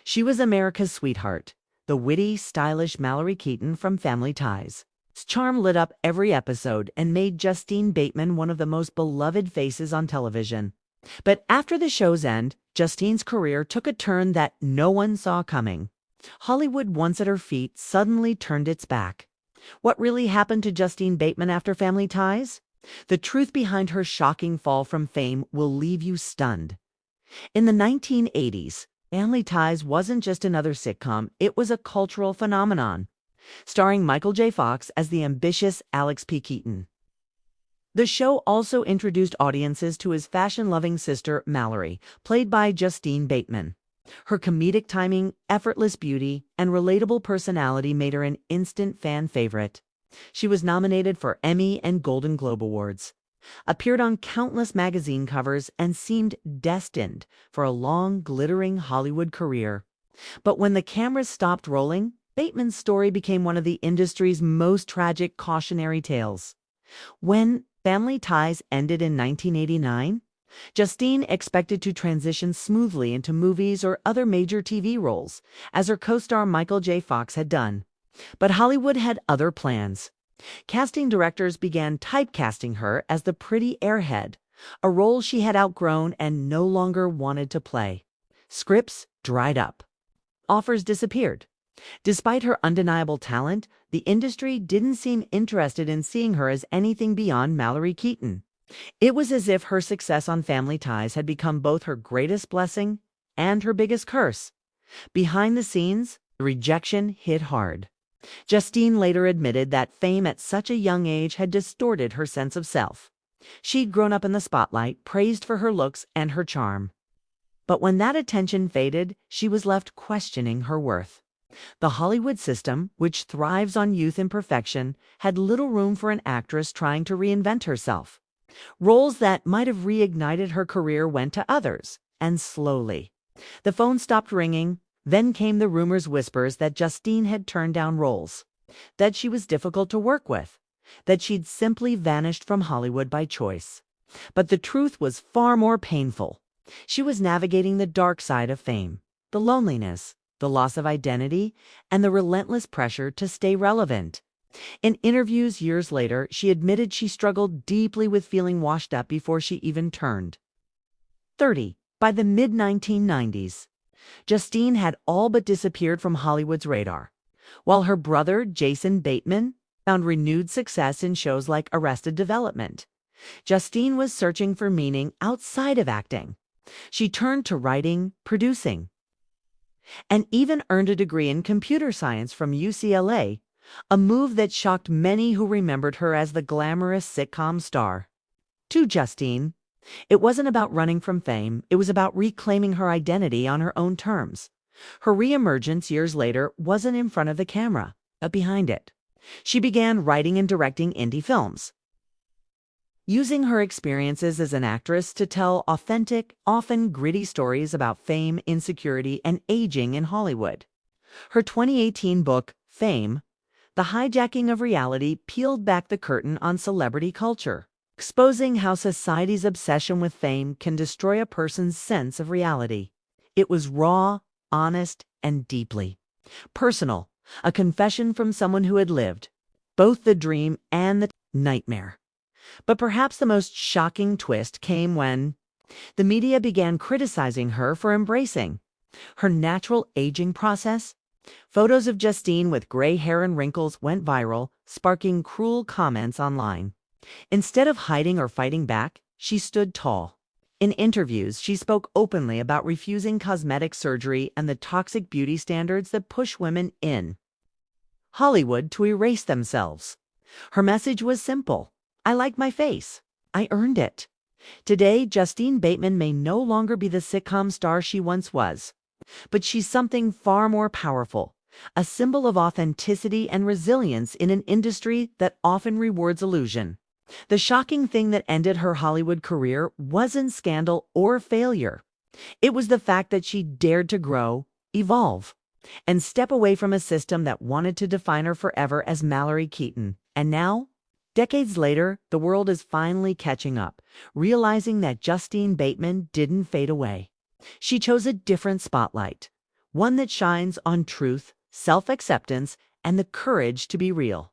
She was America's sweetheart, the witty, stylish Mallory Keaton from Family Ties. His charm lit up every episode and made Justine Bateman one of the most beloved faces on television. But after the show's end, Justine's career took a turn that no one saw coming. Hollywood, once at her feet, suddenly turned its back. What really happened to Justine Bateman after Family Ties? The truth behind her shocking fall from fame will leave you stunned. In the 1980s, Family Ties wasn't just another sitcom, it was a cultural phenomenon, starring Michael J. Fox as the ambitious Alex P. Keaton. The show also introduced audiences to his fashion-loving sister, Mallory, played by Justine Bateman. Her comedic timing, effortless beauty, and relatable personality made her an instant fan favorite. She was nominated for Emmy and Golden Globe Awards, appeared on countless magazine covers, and seemed destined for a long, glittering Hollywood career. But when the cameras stopped rolling, Bateman's story became one of the industry's most tragic cautionary tales. When Family Ties ended in 1989, Justine expected to transition smoothly into movies or other major TV roles, as her co-star Michael J. Fox had done. But Hollywood had other plans. Casting directors began typecasting her as the pretty airhead, a role she had outgrown and no longer wanted to play. Scripts dried up. Offers disappeared. Despite her undeniable talent, the industry didn't seem interested in seeing her as anything beyond Mallory Keaton. It was as if her success on Family Ties had become both her greatest blessing and her biggest curse. Behind the scenes, the rejection hit hard. Justine later admitted that fame at such a young age had distorted her sense of self. She'd grown up in the spotlight, praised for her looks and her charm. But when that attention faded, she was left questioning her worth. The Hollywood system, which thrives on youth and perfection, had little room for an actress trying to reinvent herself. Roles that might have reignited her career went to others, and slowly. The phone stopped ringing. Then came the whispers that Justine had turned down roles, that she was difficult to work with, that she'd simply vanished from Hollywood by choice. But the truth was far more painful. She was navigating the dark side of fame, the loneliness, the loss of identity, and the relentless pressure to stay relevant. In interviews years later, she admitted she struggled deeply with feeling washed up before she even turned 30. By the mid-1990s, Justine had all but disappeared from Hollywood's radar. While her brother, Jason Bateman, found renewed success in shows like Arrested Development, Justine was searching for meaning outside of acting. She turned to writing, producing, and even earned a degree in computer science from UCLA, a move that shocked many who remembered her as the glamorous sitcom star. To Justine, it wasn't about running from fame, it was about reclaiming her identity on her own terms. Her reemergence years later wasn't in front of the camera, but behind it. She began writing and directing indie films, using her experiences as an actress to tell authentic, often gritty stories about fame, insecurity, and aging in Hollywood. Her 2018 book, Fame, The Hijacking of Reality, peeled back the curtain on celebrity culture, exposing how society's obsession with fame can destroy a person's sense of reality. It was raw, honest, and deeply personal, a confession from someone who had lived both the dream and the nightmare. But perhaps the most shocking twist came when the media began criticizing her for embracing her natural aging process. Photos of Justine with gray hair and wrinkles went viral, sparking cruel comments online. Instead of hiding or fighting back, she stood tall. In interviews, she spoke openly about refusing cosmetic surgery and the toxic beauty standards that push women in Hollywood to erase themselves. Her message was simple: I like my face. I earned it. Today, Justine Bateman may no longer be the sitcom star she once was, but she's something far more powerful, a symbol of authenticity and resilience in an industry that often rewards illusion. The shocking thing that ended her Hollywood career wasn't scandal or failure. It was the fact that she dared to grow, evolve, and step away from a system that wanted to define her forever as Mallory Keaton. And now, decades later, the world is finally catching up, realizing that Justine Bateman didn't fade away. She chose a different spotlight, one that shines on truth, self-acceptance, and the courage to be real.